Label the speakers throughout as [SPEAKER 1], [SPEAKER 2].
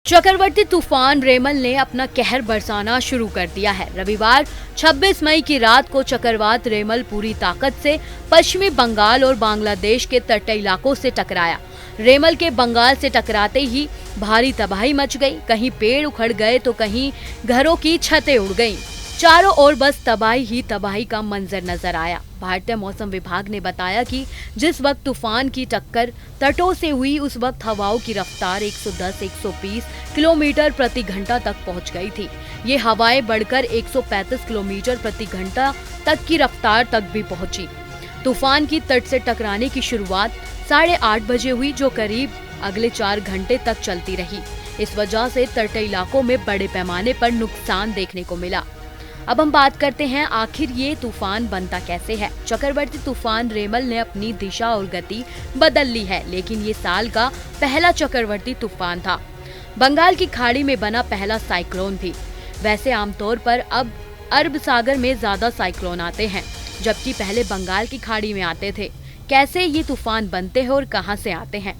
[SPEAKER 1] चक्रवर्ती तूफान रेमल ने अपना कहर बरसाना शुरू कर दिया है। रविवार 26 मई की रात को चक्रवात रेमल पूरी ताकत से पश्चिमी बंगाल और बांग्लादेश के तटीय इलाकों से टकराया। रेमल के बंगाल से टकराते ही भारी तबाही मच गई। कहीं पेड़ उखड़ गए तो कहीं घरों की छतें उड़ गईं। चारों ओर बस तबाही ही तबाही का मंजर नजर आया। भारतीय मौसम विभाग ने बताया कि जिस वक्त तूफान की टक्कर तटों से हुई उस वक्त हवाओं की रफ्तार 110-120 किलोमीटर प्रति घंटा तक पहुंच गई थी। ये हवाएं बढ़कर 135 किलोमीटर प्रति घंटा तक की रफ्तार तक भी पहुंची। तूफान की तट से टकराने की शुरुआत 8:30 बजे हुई, जो करीब अगले 4 घंटे तक चलती रही। इस वजह से तटीय इलाकों में बड़े पैमाने पर नुकसान देखने को मिला। अब हम बात करते हैं आखिर ये तूफान बनता कैसे है। चक्रवर्ती तूफान रेमल ने अपनी दिशा और गति बदल ली है, लेकिन ये साल का पहला चक्रवर्ती तूफान था। बंगाल की खाड़ी में बना पहला साइक्लोन भी। वैसे आमतौर पर अब अरब सागर में ज्यादा साइक्लोन आते हैं, जबकि पहले बंगाल की खाड़ी में आते थे। कैसे ये तूफान बनते हैं और कहां से आते हैं?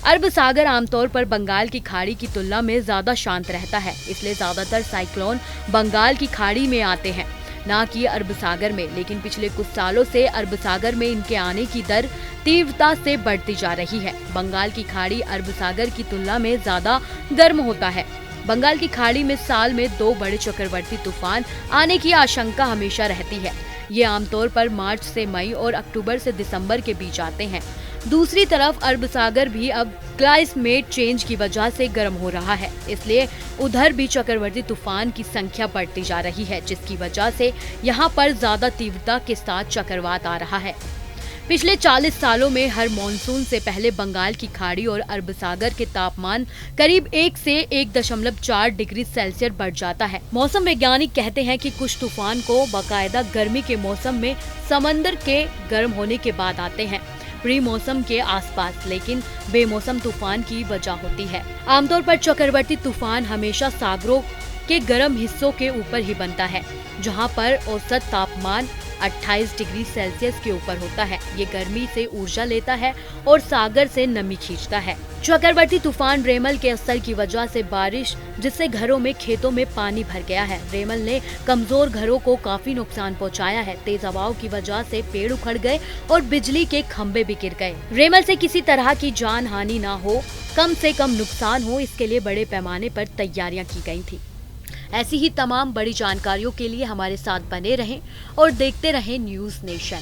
[SPEAKER 1] अरब सागर आमतौर पर बंगाल की खाड़ी की तुलना में ज्यादा शांत रहता है, इसलिए ज्यादातर साइक्लोन बंगाल की खाड़ी में आते हैं, न कि अरब सागर में। लेकिन पिछले कुछ सालों से अरब सागर में इनके आने की दर तीव्रता से बढ़ती जा रही है। बंगाल की खाड़ी अरब सागर की तुलना में ज्यादा गर्म होता है। बंगाल की खाड़ी में साल में 2 बड़े चक्रवर्ती तूफान आने की आशंका हमेशा रहती है। ये आमतौर पर मार्च से मई और अक्टूबर से दिसंबर के बीच आते हैं। दूसरी तरफ अरब सागर भी अब क्लाइमेट चेंज की वजह से गर्म हो रहा है, इसलिए उधर भी चक्रवर्ती तूफान की संख्या बढ़ती जा रही है, जिसकी वजह से यहाँ पर ज्यादा तीव्रता के साथ चक्रवात आ रहा है। पिछले 40 सालों में हर मॉनसून से पहले बंगाल की खाड़ी और अरब सागर के तापमान करीब 1 से 1.4 डिग्री सेल्सियस बढ़ जाता है। मौसम वैज्ञानिक कहते हैं कि कुछ तूफान को बाकायदा गर्मी के मौसम में समंदर के गर्म होने के बाद आते हैं, प्री मौसम के आसपास, लेकिन बेमौसम तूफान की वजह होती है। आमतौर पर चक्रवर्ती तूफान हमेशा सागरों के गर्म हिस्सों के ऊपर ही बनता है, जहां पर औसत तापमान 28 डिग्री सेल्सियस के ऊपर होता है। ये गर्मी से ऊर्जा लेता है और सागर से नमी खींचता है। चक्रवर्ती तूफान रेमल के असर की वजह से बारिश, जिससे घरों में खेतों में पानी भर गया है। रेमल ने कमजोर घरों को काफी नुकसान पहुंचाया है। तेज हवाओं की वजह से पेड़ उखड़ गए और बिजली के खंभे भी गिर गए। रेमल से किसी तरह की जान हानि न हो, कम से कम नुकसान हो, इसके लिए बड़े पैमाने पर तैयारियां की गई थी। ऐसी ही तमाम बड़ी जानकारियों के लिए हमारे साथ बने रहें और देखते रहें न्यूज़ नेशन।